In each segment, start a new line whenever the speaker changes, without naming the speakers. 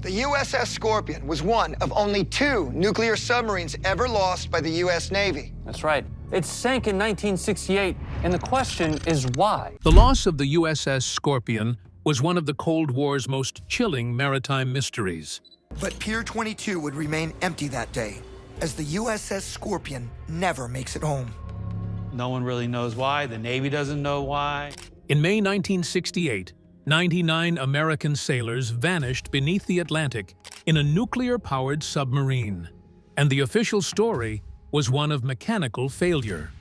The USS Scorpion was one of only 2 nuclear submarines ever lost by the U.S. Navy.
That's right. It sank in 1968, and the question is why?
The loss of the USS Scorpion was one of the Cold War's most chilling maritime mysteries.
But Pier 22 would remain empty that day, as the USS Scorpion never makes it home.
No one really knows why. The Navy doesn't know why.
In May 1968, 99 American sailors vanished beneath the Atlantic in a nuclear-powered submarine, and the official story was one of mechanical failure.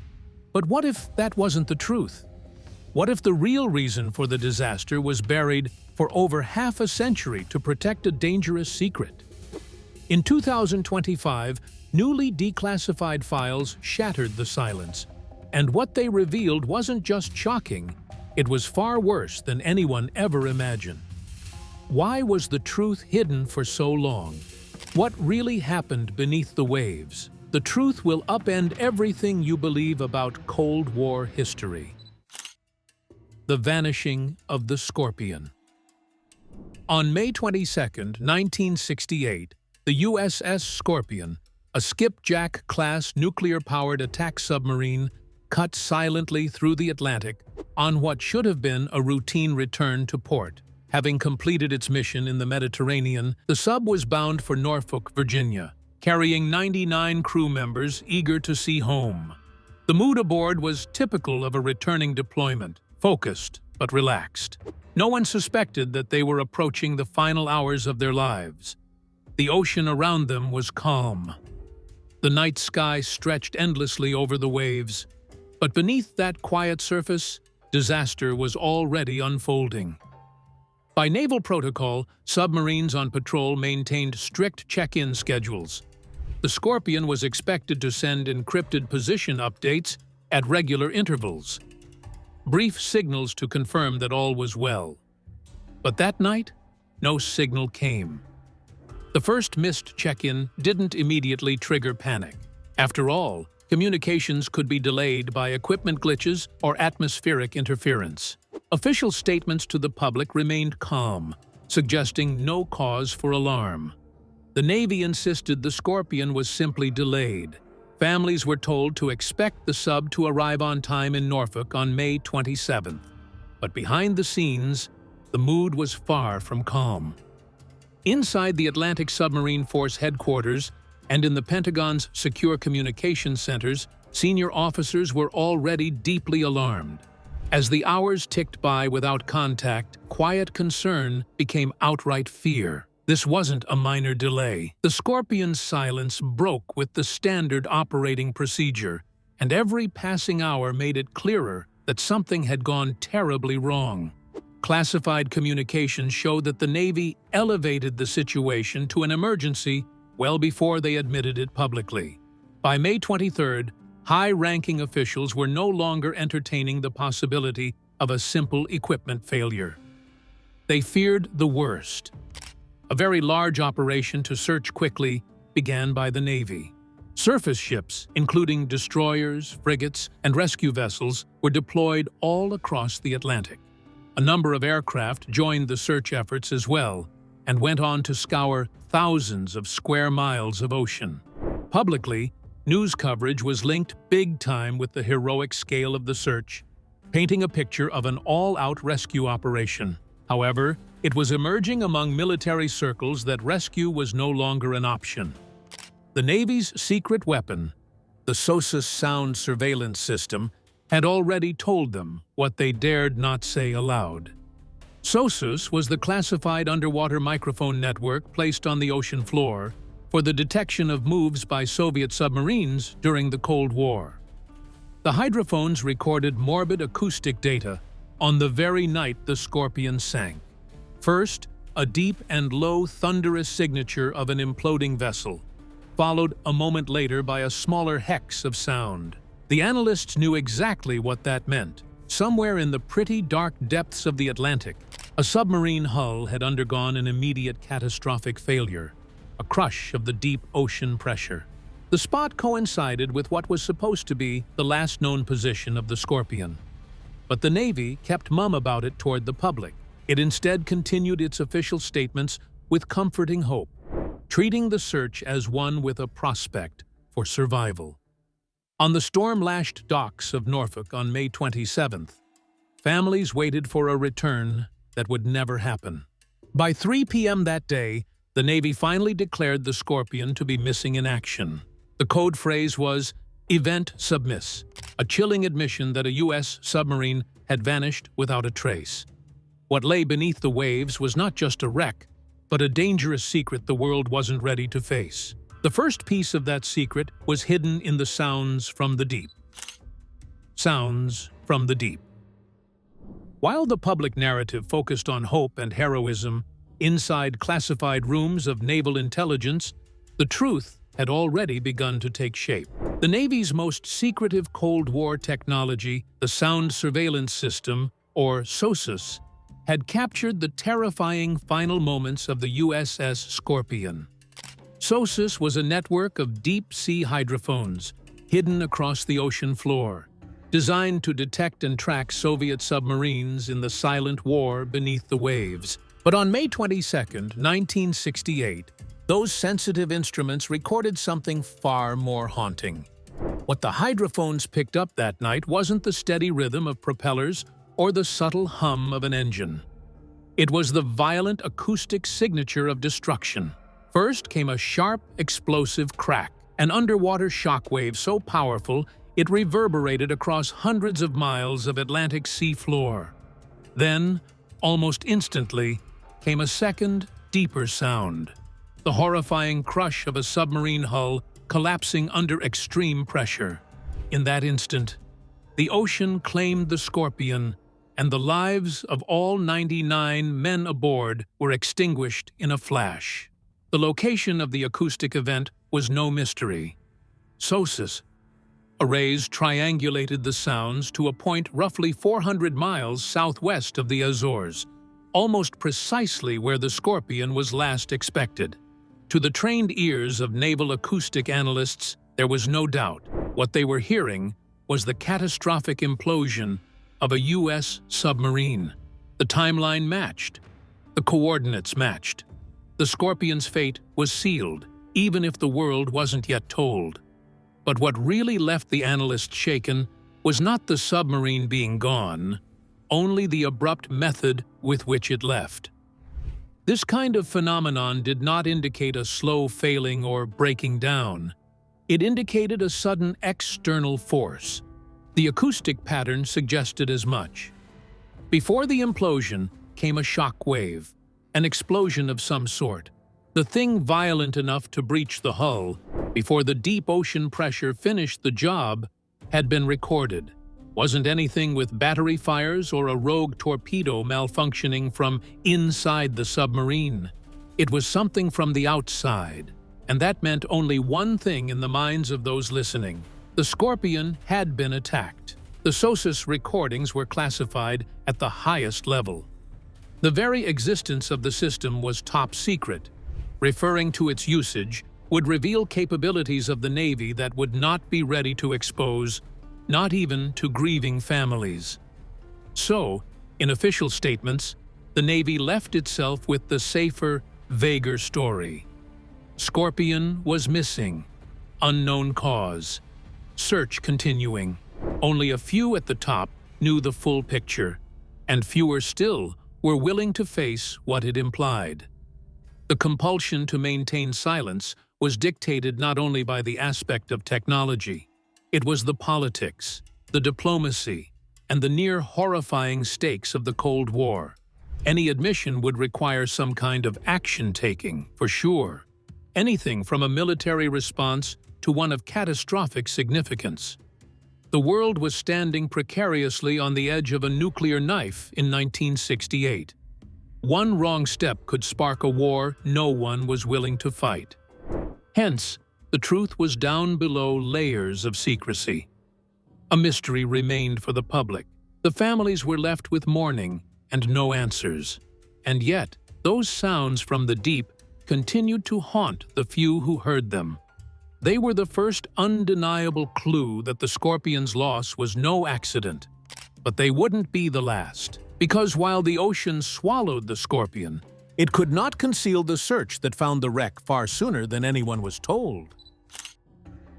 But what if that wasn't the truth? What if the real reason for the disaster was buried for over half a century to protect a dangerous secret? In 2025, newly declassified files shattered the silence, and what they revealed wasn't just shocking, it was far worse than anyone ever imagined. Why was the truth hidden for so long? What really happened beneath the waves? The truth will upend everything you believe about Cold War history. The vanishing of the Scorpion. On May 22, 1968, the USS Scorpion, a skipjack-class nuclear-powered attack submarine, cut silently through the Atlantic on what should have been a routine return to port. Having completed its mission in the Mediterranean, the sub was bound for Norfolk, Virginia, carrying 99 crew members eager to see home. The mood aboard was typical of a returning deployment, focused but relaxed. No one suspected that they were approaching the final hours of their lives. The ocean around them was calm. The night sky stretched endlessly over the waves, but beneath that quiet surface, disaster was already unfolding. By naval protocol, submarines on patrol maintained strict check-in schedules. The Scorpion was expected to send encrypted position updates at regular intervals, brief signals to confirm that all was well. But that night, no signal came. The first missed check-in didn't immediately trigger panic. After all, communications could be delayed by equipment glitches or atmospheric interference. Official statements to the public remained calm, suggesting no cause for alarm. The Navy insisted the Scorpion was simply delayed. Families were told to expect the sub to arrive on time in Norfolk on May 27th. But behind the scenes, the mood was far from calm. Inside the Atlantic Submarine Force headquarters and in the Pentagon's secure communications centers, senior officers were already deeply alarmed. As the hours ticked by without contact, quiet concern became outright fear. This wasn't a minor delay. The Scorpion's silence broke with the standard operating procedure, and every passing hour made it clearer that something had gone terribly wrong. Classified communications showed that the Navy elevated the situation to an emergency well before they admitted it publicly. By May 23rd, high-ranking officials were no longer entertaining the possibility of a simple equipment failure. They feared the worst. A very large operation to search quickly began by the Navy. Surface ships, including destroyers, frigates, and rescue vessels, were deployed all across the Atlantic. A number of aircraft joined the search efforts as well and went on to scour thousands of square miles of ocean. Publicly, news coverage was linked big time with the heroic scale of the search, painting a picture of an all-out rescue operation. However, it was emerging among military circles that rescue was no longer an option. The Navy's secret weapon, the SOSUS sound surveillance system, had already told them what they dared not say aloud. SOSUS was the classified underwater microphone network placed on the ocean floor for the detection of moves by Soviet submarines during the Cold War. The hydrophones recorded morbid acoustic data on the very night the Scorpion sank. First, a deep and low thunderous signature of an imploding vessel, followed a moment later by a smaller hex of sound. The analysts knew exactly what that meant. Somewhere in the pretty dark depths of the Atlantic, a submarine hull had undergone an immediate catastrophic failure, a crush of the deep ocean pressure. The spot coincided with what was supposed to be the last known position of the Scorpion. But the Navy kept mum about it toward the public. It instead continued its official statements with comforting hope, treating the search as one with a prospect for survival. On the storm-lashed docks of Norfolk on May 27th, families waited for a return that would never happen. By 3 p.m. that day, the Navy finally declared the Scorpion to be missing in action. The code phrase was "Event Submiss," a chilling admission that a U.S. submarine had vanished without a trace. What lay beneath the waves was not just a wreck, but a dangerous secret the world wasn't ready to face. The first piece of that secret was hidden in the sounds from the deep. Sounds from the deep. While the public narrative focused on hope and heroism inside classified rooms of naval intelligence, the truth had already begun to take shape. The Navy's most secretive Cold War technology, the Sound Surveillance System, or SOSUS, had captured the terrifying final moments of the USS Scorpion. SOSUS was a network of deep-sea hydrophones hidden across the ocean floor, designed to detect and track Soviet submarines in the silent war beneath the waves. But on May 22, 1968, those sensitive instruments recorded something far more haunting. What the hydrophones picked up that night wasn't the steady rhythm of propellers or the subtle hum of an engine. It was the violent acoustic signature of destruction. First came a sharp, explosive crack, an underwater shockwave so powerful it reverberated across hundreds of miles of Atlantic sea floor. Then, almost instantly, came a second, deeper sound, the horrifying crush of a submarine hull collapsing under extreme pressure. In that instant, the ocean claimed the Scorpion, and the lives of all 99 men aboard were extinguished in a flash. The location of the acoustic event was no mystery. SOSUS arrays triangulated the sounds to a point roughly 400 miles southwest of the Azores, almost precisely where the Scorpion was last expected. To the trained ears of naval acoustic analysts, there was no doubt. What they were hearing was the catastrophic implosion of a U.S. submarine. The timeline matched. The coordinates matched. The Scorpion's fate was sealed, even if the world wasn't yet told. But what really left the analysts shaken was not the submarine being gone, only the abrupt method with which it left. This kind of phenomenon did not indicate a slow failing or breaking down. It indicated a sudden external force. The acoustic pattern suggested as much. Before the implosion came a shock wave, an explosion of some sort, the thing violent enough to breach the hull before the deep ocean pressure finished the job had been recorded. Wasn't anything with battery fires or a rogue torpedo malfunctioning from inside the submarine. It was something from the outside, and that meant only one thing in the minds of those listening. The Scorpion had been attacked. The SOSUS recordings were classified at the highest level. The very existence of the system was top secret. Referring to its usage would reveal capabilities of the Navy that would not be ready to expose, not even to grieving families. So, in official statements, the Navy left itself with the safer, vaguer story. Scorpion was missing. Unknown cause. Search continuing. Only a few at the top knew the full picture, and fewer still were willing to face what it implied. The compulsion to maintain silence was dictated not only by the aspect of technology. It was the politics, the diplomacy, and the near horrifying stakes of the Cold War. Any admission would require some kind of action-taking, for sure. Anything from a military response to one of catastrophic significance. The world was standing precariously on the edge of a nuclear knife in 1968. One wrong step could spark a war no one was willing to fight. Hence, the truth was down below layers of secrecy. A mystery remained for the public. The families were left with mourning and no answers. And yet, those sounds from the deep continued to haunt the few who heard them. They were the first undeniable clue that the Scorpion's loss was no accident. But they wouldn't be the last, because while the ocean swallowed the Scorpion, It could not conceal the search that found the wreck far sooner than anyone was told.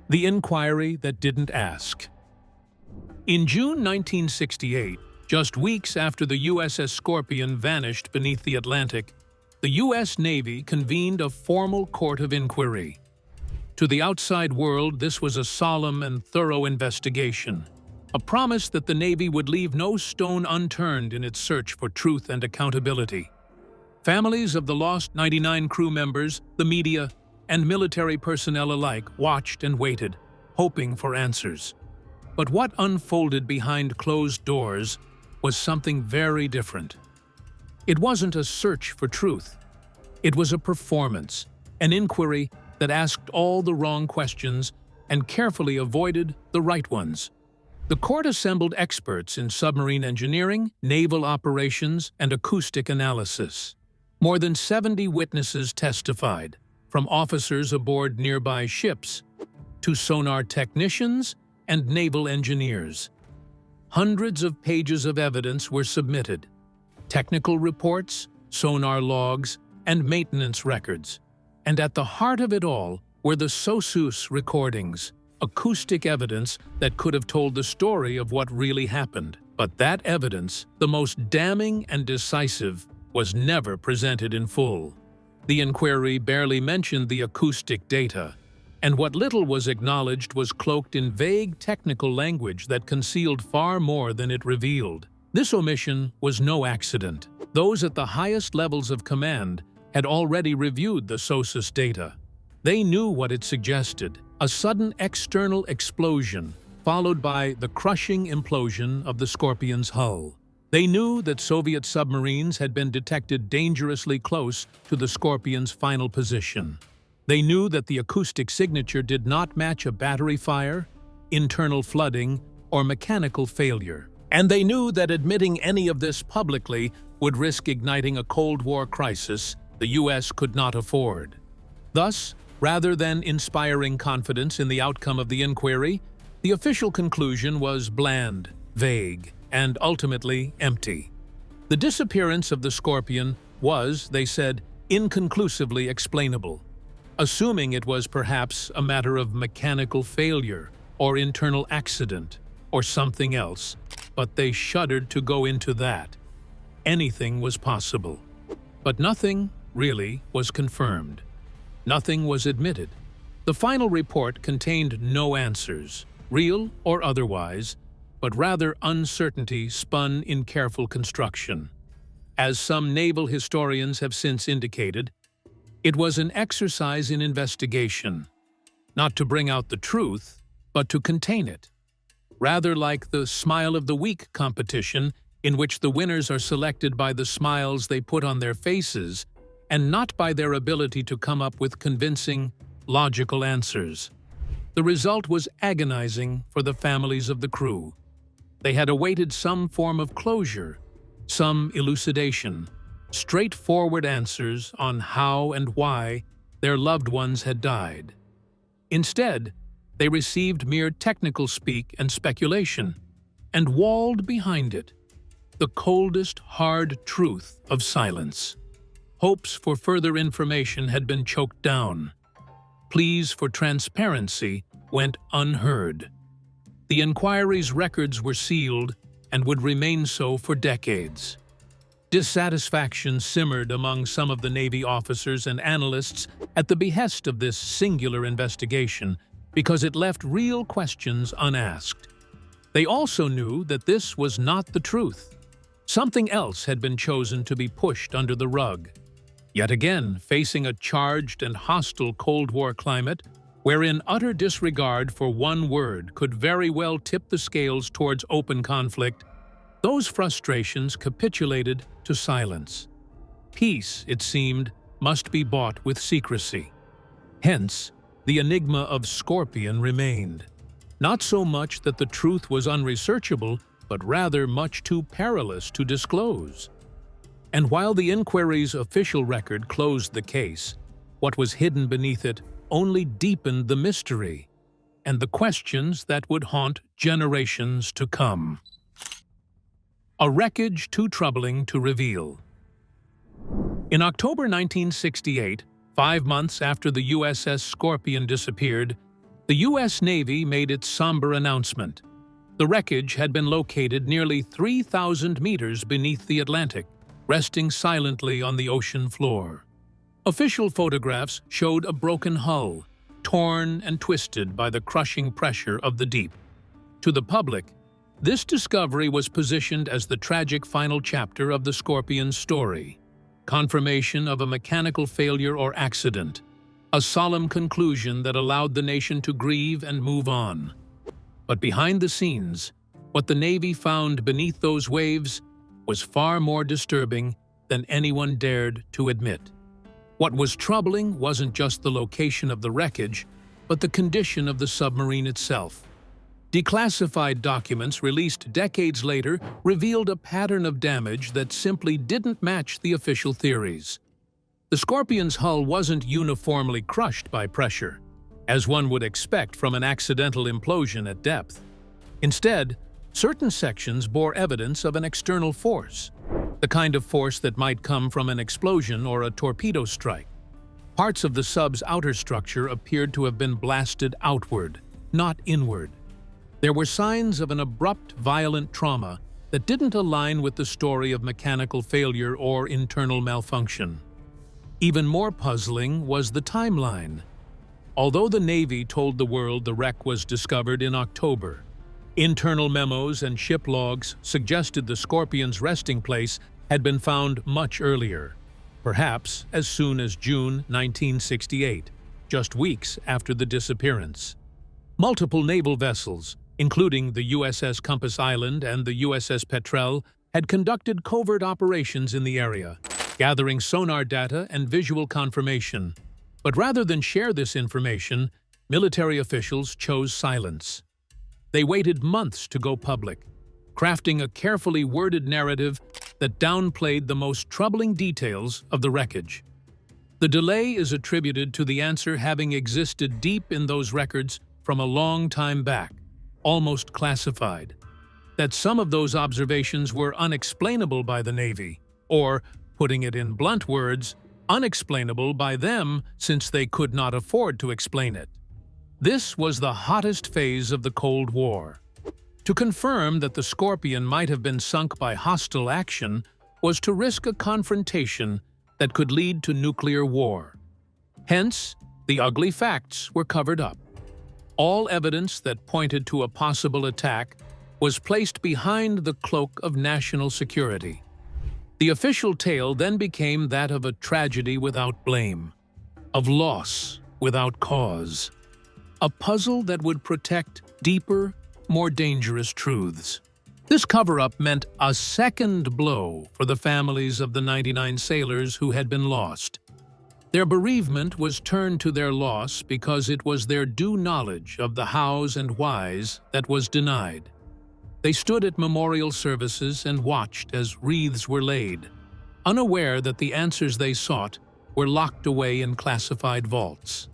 The inquiry that didn't ask. In June 1968, just weeks after the USS Scorpion vanished beneath the Atlantic, the U.S. Navy convened a formal court of inquiry. To the outside world, this was a solemn and thorough investigation, a promise that the Navy would leave no stone unturned in its search for truth and accountability. Families of the lost 99 crew members, the media, and military personnel alike watched and waited, hoping for answers. But what unfolded behind closed doors was something very different. It wasn't a search for truth. It was a performance, an inquiry that asked all the wrong questions and carefully avoided the right ones. The court assembled experts in submarine engineering, naval operations, and acoustic analysis. More than 70 witnesses testified, from officers aboard nearby ships to sonar technicians and naval engineers. Hundreds of pages of evidence were submitted: technical reports, sonar logs, and maintenance records. And at the heart of it all were the SOSUS recordings, acoustic evidence that could have told the story of what really happened. But that evidence, the most damning and decisive, was never presented in full. The inquiry barely mentioned the acoustic data, and what little was acknowledged was cloaked in vague technical language that concealed far more than it revealed. This omission was no accident. Those at the highest levels of command had already reviewed the SOSUS data. They knew what it suggested: a sudden external explosion followed by the crushing implosion of the Scorpion's hull. They knew that Soviet submarines had been detected dangerously close to the Scorpion's final position. They knew that the acoustic signature did not match a battery fire, internal flooding, or mechanical failure. And they knew that admitting any of this publicly would risk igniting a Cold War crisis the U.S. could not afford. Thus, rather than inspiring confidence in the outcome of the inquiry, the official conclusion was bland, vague, and ultimately empty. The disappearance of the Scorpion was, they said, inconclusively explainable, assuming it was perhaps a matter of mechanical failure or internal accident or something else, but they shuddered to go into that. Anything was possible. But nothing, really, was confirmed. Nothing was admitted. The final report contained no answers, real or otherwise, but rather uncertainty spun in careful construction. As some naval historians have since indicated, it was an exercise in investigation, not to bring out the truth, but to contain it. Rather like the Smile of the Week competition, in which the winners are selected by the smiles they put on their faces, and not by their ability to come up with convincing, logical answers. The result was agonizing for the families of the crew. They had awaited some form of closure, some elucidation, straightforward answers on how and why their loved ones had died. Instead, they received mere technical speak and speculation, and walled behind it the coldest, hard truth of silence. Hopes for further information had been choked down. Pleas for transparency went unheard. The inquiry's records were sealed and would remain so for decades. Dissatisfaction simmered among some of the Navy officers and analysts at the behest of this singular investigation because it left real questions unasked. They also knew that this was not the truth. Something else had been chosen to be pushed under the rug. Yet again, facing a charged and hostile Cold War climate, wherein utter disregard for one word could very well tip the scales towards open conflict, those frustrations capitulated to silence. Peace, it seemed, must be bought with secrecy. Hence, the enigma of Scorpion remained. Not so much that the truth was unresearchable, but rather much too perilous to disclose. And while the inquiry's official record closed the case, what was hidden beneath it only deepened the mystery and the questions that would haunt generations to come. A wreckage too troubling to reveal. In October 1968, 5 months after the USS Scorpion disappeared, the U.S. Navy made its somber announcement. The wreckage had been located nearly 3,000 meters beneath the Atlantic, resting silently on the ocean floor. Official photographs showed a broken hull, torn and twisted by the crushing pressure of the deep. To the public, this discovery was positioned as the tragic final chapter of the Scorpion's story, confirmation of a mechanical failure or accident, a solemn conclusion that allowed the nation to grieve and move on. But behind the scenes, what the Navy found beneath those waves was far more disturbing than anyone dared to admit. What was troubling wasn't just the location of the wreckage, but the condition of the submarine itself. Declassified documents released decades later revealed a pattern of damage that simply didn't match the official theories. The Scorpion's hull wasn't uniformly crushed by pressure, as one would expect from an accidental implosion at depth. Instead, certain sections bore evidence of an external force, the kind of force that might come from an explosion or a torpedo strike. Parts of the sub's outer structure appeared to have been blasted outward, not inward. There were signs of an abrupt, violent trauma that didn't align with the story of mechanical failure or internal malfunction. Even more puzzling was the timeline. Although the Navy told the world the wreck was discovered in October, internal memos and ship logs suggested the Scorpion's resting place had been found much earlier, perhaps as soon as June 1968, just weeks after the disappearance. Multiple naval vessels, including the USS Compass Island and the USS Petrel, had conducted covert operations in the area, gathering sonar data and visual confirmation. But rather than share this information, military officials chose silence. They waited months to go public, crafting a carefully worded narrative that downplayed the most troubling details of the wreckage. The delay is attributed to the answer having existed deep in those records from a long time back, almost classified. That some of those observations were unexplainable by the Navy, or, putting it in blunt words, unexplainable by them since they could not afford to explain it. This was the hottest phase of the Cold War. To confirm that the Scorpion might have been sunk by hostile action was to risk a confrontation that could lead to nuclear war. Hence, the ugly facts were covered up. All evidence that pointed to a possible attack was placed behind the cloak of national security. The official tale then became that of a tragedy without blame, of loss without cause, a puzzle that would protect deeper, more dangerous truths. This cover-up meant a second blow for the families of the 99 sailors who had been lost. Their bereavement was turned to their loss because it was their due knowledge of the hows and whys that was denied. They stood at memorial services and watched as wreaths were laid, unaware that the answers they sought were locked away in classified vaults.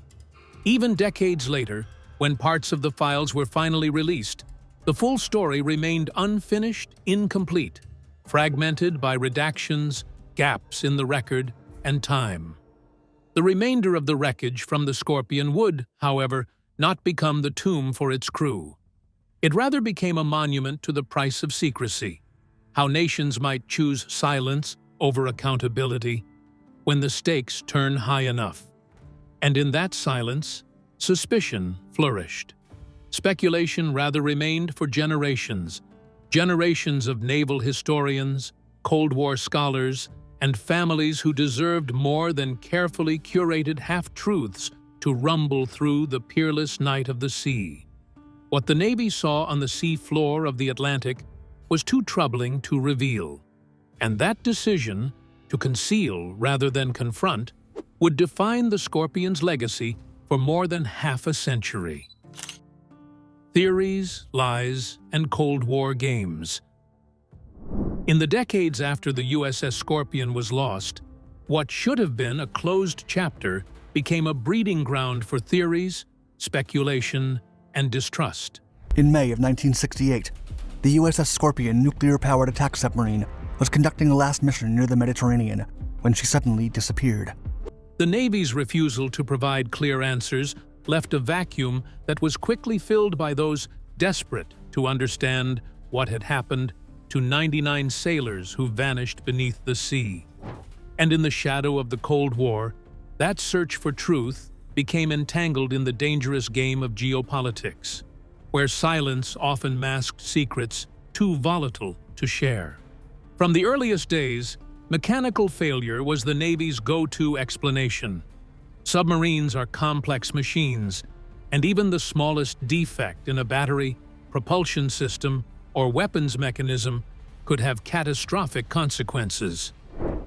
Even decades later, when parts of the files were finally released, the full story remained unfinished, incomplete, fragmented by redactions, gaps in the record, and time. The remainder of the wreckage from the Scorpion would, however, not become the tomb for its crew. It rather became a monument to the price of secrecy, how nations might choose silence over accountability when the stakes turn high enough. And in that silence, suspicion flourished. Speculation rather remained for generations, generations of naval historians, Cold War scholars, and families who deserved more than carefully curated half-truths to rumble through the peerless night of the sea. What the Navy saw on the sea floor of the Atlantic was too troubling to reveal, and that decision, to conceal rather than confront, would define the Scorpion's legacy for more than half a century. Theories, lies, and Cold War games. In the decades after the USS Scorpion was lost, what should have been a closed chapter became a breeding ground for theories, speculation, and distrust.
In May of 1968, the USS Scorpion nuclear-powered attack submarine was conducting a last mission near the Mediterranean when she suddenly disappeared.
The Navy's refusal to provide clear answers left a vacuum that was quickly filled by those desperate to understand what had happened to 99 sailors who vanished beneath the sea. And in the shadow of the Cold War, that search for truth became entangled in the dangerous game of geopolitics, where silence often masked secrets too volatile to share. From the earliest days, mechanical failure was the Navy's go-to explanation. Submarines are complex machines, and even the smallest defect in a battery, propulsion system, or weapons mechanism could have catastrophic consequences.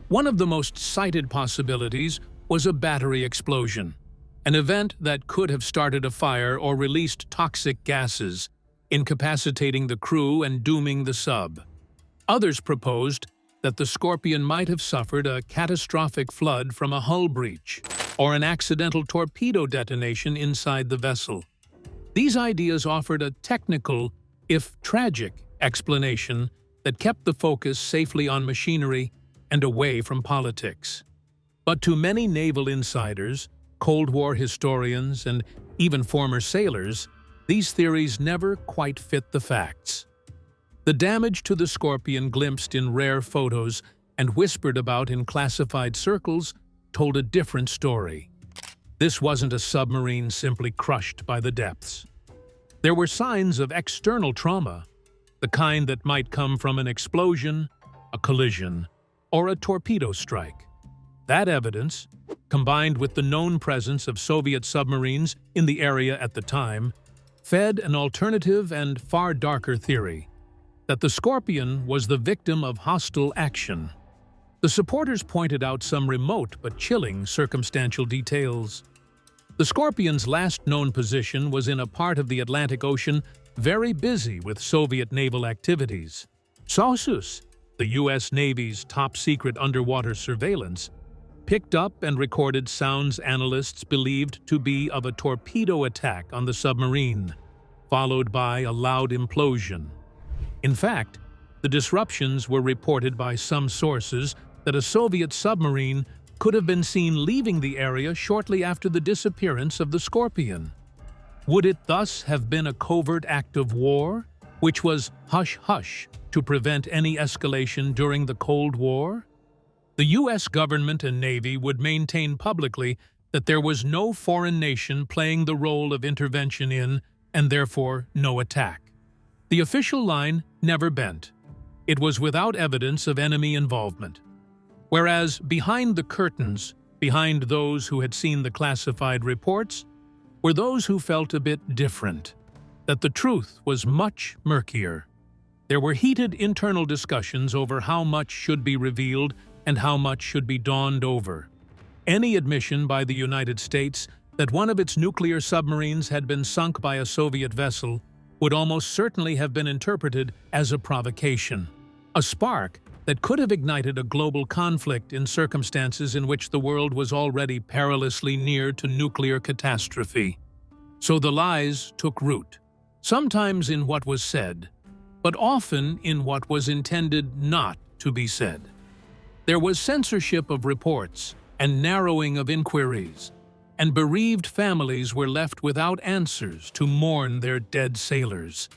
One of the most cited possibilities was a battery explosion, an event that could have started a fire or released toxic gases, incapacitating the crew and dooming the sub. Others proposed that the Scorpion might have suffered a catastrophic flood from a hull breach or an accidental torpedo detonation inside the vessel. These ideas offered a technical, if tragic, explanation that kept the focus safely on machinery and away from politics. But to many naval insiders, Cold War historians, and even former sailors, these theories never quite fit the facts. The damage to the Scorpion glimpsed in rare photos and whispered about in classified circles told a different story. This wasn't a submarine simply crushed by the depths. There were signs of external trauma, the kind that might come from an explosion, a collision, or a torpedo strike. That evidence, combined with the known presence of Soviet submarines in the area at the time, fed an alternative and far darker theory that the Scorpion was the victim of hostile action. The supporters pointed out some remote but chilling circumstantial details. The Scorpion's last known position was in a part of the Atlantic Ocean very busy with Soviet naval activities. SOSUS, the U.S. Navy's top-secret underwater surveillance, picked up and recorded sounds analysts believed to be of a torpedo attack on the submarine, followed by a loud implosion. In fact, the disruptions were reported by some sources that a Soviet submarine could have been seen leaving the area shortly after the disappearance of the Scorpion. Would it thus have been a covert act of war, which was hush-hush to prevent any escalation during the Cold War? The U.S. government and Navy would maintain publicly that there was no foreign nation playing the role of intervention in, and therefore no attack. The official line never bent. It was without evidence of enemy involvement. Whereas behind the curtains, behind those who had seen the classified reports, were those who felt a bit different, that the truth was much murkier. There were heated internal discussions over how much should be revealed and how much should be dawned over. Any admission by the United States that one of its nuclear submarines had been sunk by a Soviet vessel would almost certainly have been interpreted as a provocation, a spark that could have ignited a global conflict in circumstances in which the world was already perilously near to nuclear catastrophe. So the lies took root, sometimes in what was said, but often in what was intended not to be said. There was censorship of reports and narrowing of inquiries, and bereaved families were left without answers to mourn their dead sailors.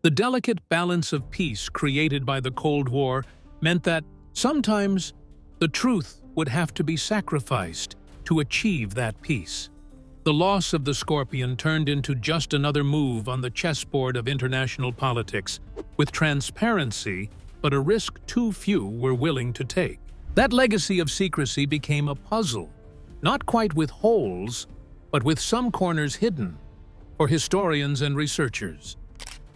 The delicate balance of peace created by the Cold War meant that sometimes the truth would have to be sacrificed to achieve that peace. The loss of the Scorpion turned into just another move on the chessboard of international politics, with transparency but a risk too few were willing to take. That legacy of secrecy became a puzzle, not quite with holes, but with some corners hidden, for historians and researchers.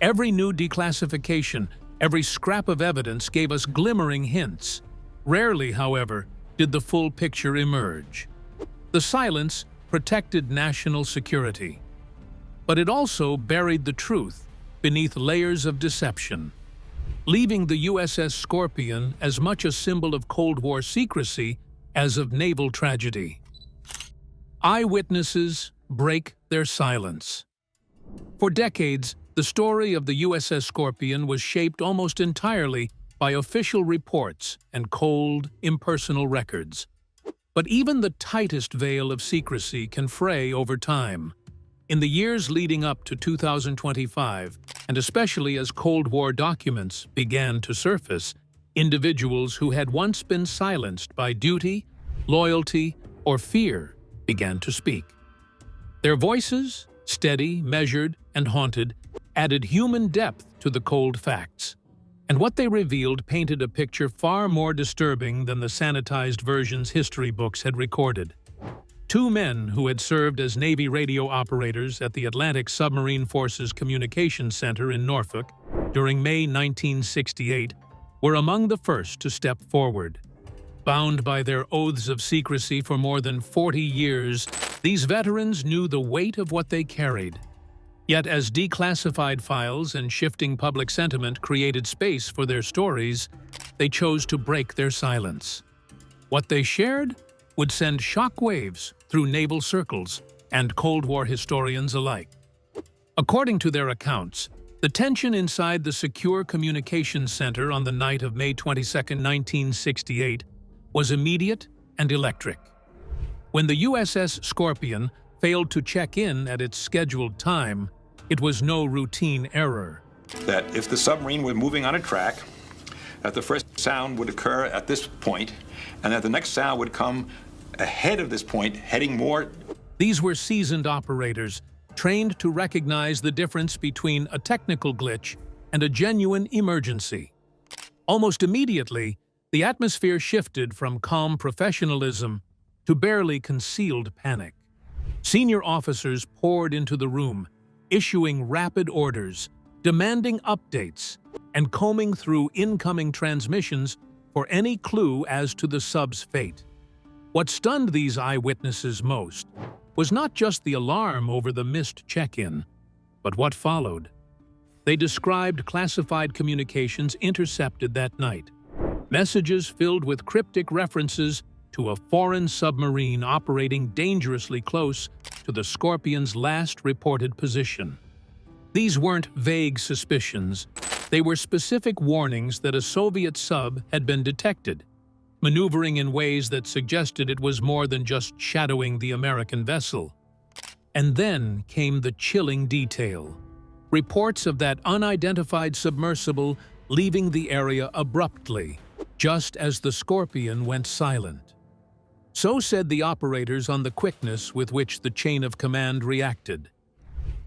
Every new declassification, every scrap of evidence gave us glimmering hints. Rarely, however, did the full picture emerge. The silence protected national security, but it also buried the truth beneath layers of deception, leaving the USS Scorpion as much a symbol of Cold War secrecy as of naval tragedy. Eyewitnesses break their silence. For decades, the story of the USS Scorpion was shaped almost entirely by official reports and cold, impersonal records. But even the tightest veil of secrecy can fray over time. In the years leading up to 2025, and especially as Cold War documents began to surface, individuals who had once been silenced by duty, loyalty, or fear began to speak. Their voices, steady, measured, and haunted, added human depth to the cold facts. And what they revealed painted a picture far more disturbing than the sanitized versions history books had recorded. Two men who had served as Navy radio operators at the Atlantic Submarine Forces Communications Center in Norfolk during May 1968 were among the first to step forward. Bound by their oaths of secrecy for more than 40 years, these veterans knew the weight of what they carried. Yet as declassified files and shifting public sentiment created space for their stories, they chose to break their silence. What they shared would send shockwaves through naval circles and Cold War historians alike. According to their accounts, the tension inside the Secure Communications Center on the night of May 22, 1968, was immediate and electric. When the USS Scorpion failed to check in at its scheduled time, it was no routine error.
That if the submarine were moving on a track, that the first sound would occur at this point, and that the next sound would come ahead of this point, heading more.
These were seasoned operators, trained to recognize the difference between a technical glitch and a genuine emergency. Almost immediately, the atmosphere shifted from calm professionalism to barely concealed panic. Senior officers poured into the room, issuing rapid orders, demanding updates, and combing through incoming transmissions for any clue as to the sub's fate. What stunned these eyewitnesses most was not just the alarm over the missed check-in, but what followed. They described classified communications intercepted that night, messages filled with cryptic references to a foreign submarine operating dangerously close to the Scorpion's last reported position. These weren't vague suspicions. They were specific warnings that a Soviet sub had been detected, maneuvering in ways that suggested it was more than just shadowing the American vessel. And then came the chilling detail. Reports of that unidentified submersible leaving the area abruptly, just as the Scorpion went silent. So said the operators on the quickness with which the chain of command reacted.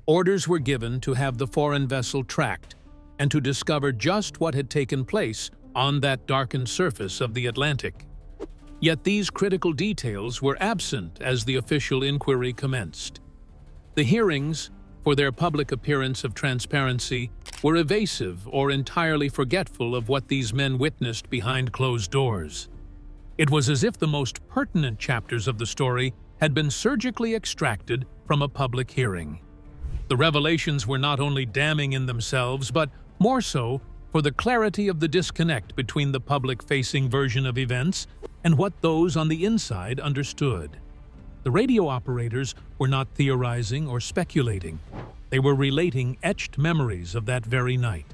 Orders were given to have the foreign vessel tracked and to discover just what had taken place on that darkened surface of the Atlantic. Yet these critical details were absent as the official inquiry commenced. The hearings, for their public appearance of transparency, were evasive or entirely forgetful of what these men witnessed behind closed doors. It was as if the most pertinent chapters of the story had been surgically extracted from a public hearing. The revelations were not only damning in themselves, but more so for the clarity of the disconnect between the public-facing version of events and what those on the inside understood. The radio operators were not theorizing or speculating. They were relating etched memories of that very night.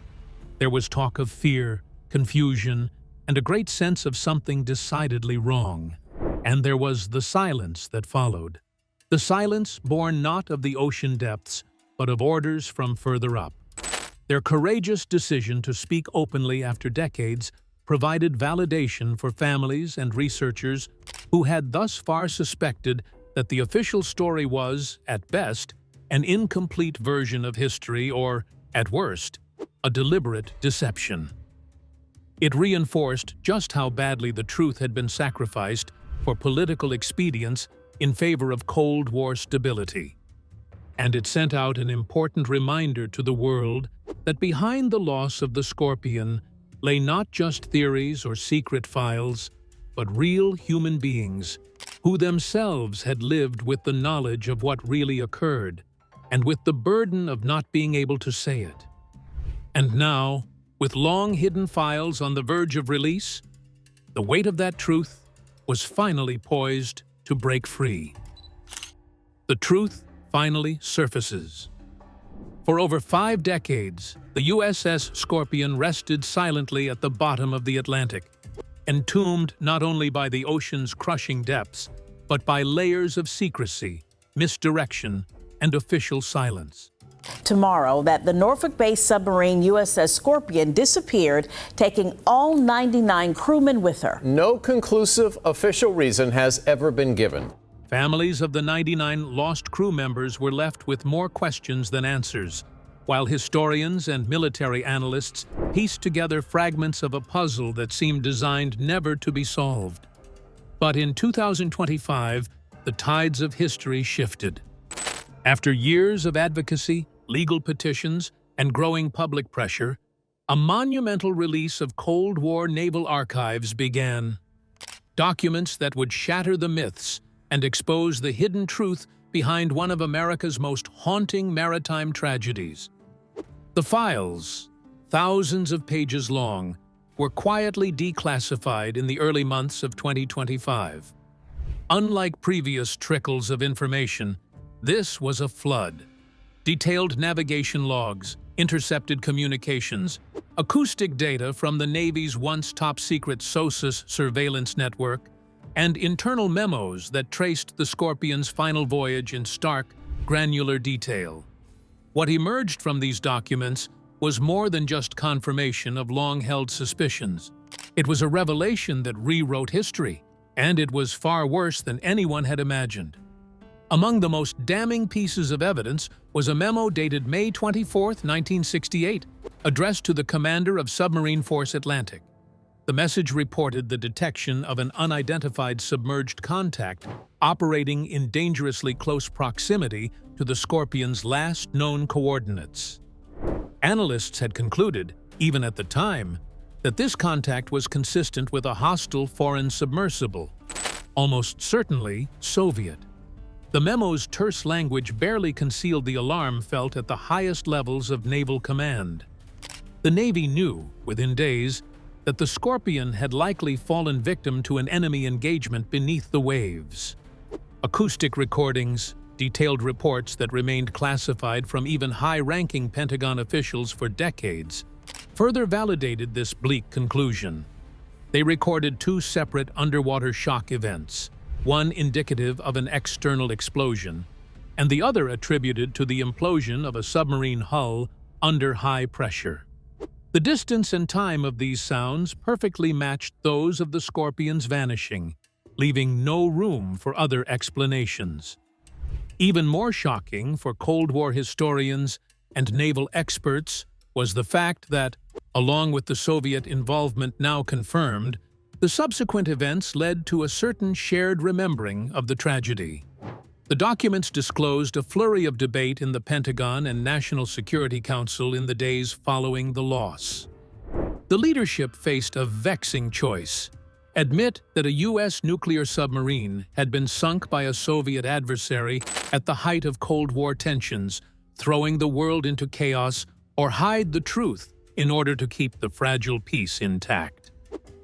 There was talk of fear, confusion, and a great sense of something decidedly wrong. And there was the silence that followed. The silence born not of the ocean depths, but of orders from further up. Their courageous decision to speak openly after decades provided validation for families and researchers who had thus far suspected that the official story was, at best, an incomplete version of history or, at worst, a deliberate deception. It reinforced just how badly the truth had been sacrificed for political expedience in favor of Cold War stability. And it sent out an important reminder to the world that behind the loss of the Scorpion lay not just theories or secret files, but real human beings who themselves had lived with the knowledge of what really occurred and with the burden of not being able to say it. And now, with long-hidden files on the verge of release, the weight of that truth was finally poised to break free. The truth finally surfaces. For over 5 decades, the USS Scorpion rested silently at the bottom of the Atlantic, entombed not only by the ocean's crushing depths, but by layers of secrecy, misdirection, and official silence.
Tomorrow, that the Norfolk-based submarine USS Scorpion disappeared, taking all 99 crewmen with her.
No conclusive official reason has ever been given.
Families of the 99 lost crew members were left with more questions than answers, while historians and military analysts pieced together fragments of a puzzle that seemed designed never to be solved. But in 2025, the tides of history shifted. After years of advocacy, legal petitions, and growing public pressure, a monumental release of Cold War naval archives began. Documents that would shatter the myths and expose the hidden truth behind one of America's most haunting maritime tragedies. The files, thousands of pages long, were quietly declassified in the early months of 2025. Unlike previous trickles of information, this was a flood. Detailed navigation logs, intercepted communications, acoustic data from the Navy's once top-secret SOSUS surveillance network, and internal memos that traced the Scorpion's final voyage in stark, granular detail. What emerged from these documents was more than just confirmation of long-held suspicions. It was a revelation that rewrote history, and it was far worse than anyone had imagined. Among the most damning pieces of evidence was a memo dated May 24, 1968, addressed to the commander of Submarine Force Atlantic. The message reported the detection of an unidentified submerged contact operating in dangerously close proximity to the Scorpion's last known coordinates. Analysts had concluded, even at the time, that this contact was consistent with a hostile foreign submersible, almost certainly Soviet. The memo's terse language barely concealed the alarm felt at the highest levels of naval command. The Navy knew, within days, that the Scorpion had likely fallen victim to an enemy engagement beneath the waves. Acoustic recordings, detailed reports that remained classified from even high-ranking Pentagon officials for decades, further validated this bleak conclusion. They recorded 2 separate underwater shock events, one indicative of an external explosion, and the other attributed to the implosion of a submarine hull under high pressure. The distance and time of these sounds perfectly matched those of the Scorpion's vanishing, leaving no room for other explanations. Even more shocking for Cold War historians and naval experts was the fact that, along with the Soviet involvement now confirmed, the subsequent events led to a certain shared remembering of the tragedy. The documents disclosed a flurry of debate in the Pentagon and National Security Council in the days following the loss. The leadership faced a vexing choice: admit that a U.S. nuclear submarine had been sunk by a Soviet adversary at the height of Cold War tensions, throwing the world into chaos, or hide the truth in order to keep the fragile peace intact.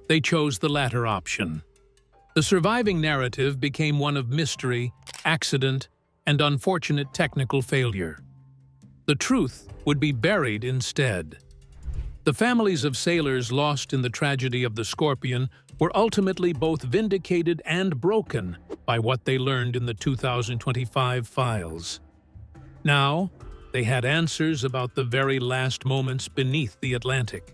They chose the latter option. The surviving narrative became one of mystery, accident, and unfortunate technical failure. The truth would be buried instead. The families of sailors lost in the tragedy of the Scorpion were ultimately both vindicated and broken by what they learned in the 2025 files. Now, they had answers about the very last moments beneath the Atlantic.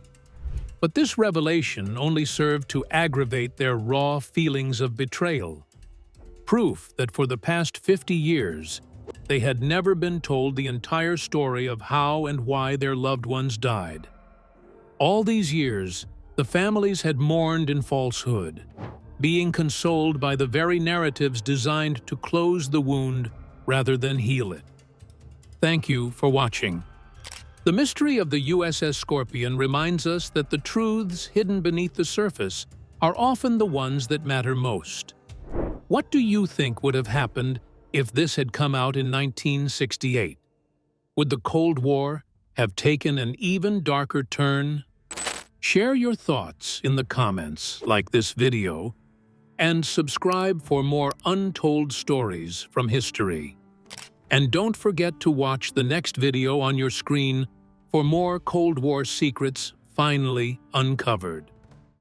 But this revelation only served to aggravate their raw feelings of betrayal. Proof that for the past 50 years, they had never been told the entire story of how and why their loved ones died. All these years, the families had mourned in falsehood, being consoled by the very narratives designed to close the wound rather than heal it. Thank you for watching. The mystery of the USS Scorpion reminds us that the truths hidden beneath the surface are often the ones that matter most. What do you think would have happened if this had come out in 1968? Would the Cold War have taken an even darker turn? Share your thoughts in the comments, like this video, and subscribe for more untold stories from history. And don't forget to watch the next video on your screen for more Cold War secrets finally uncovered.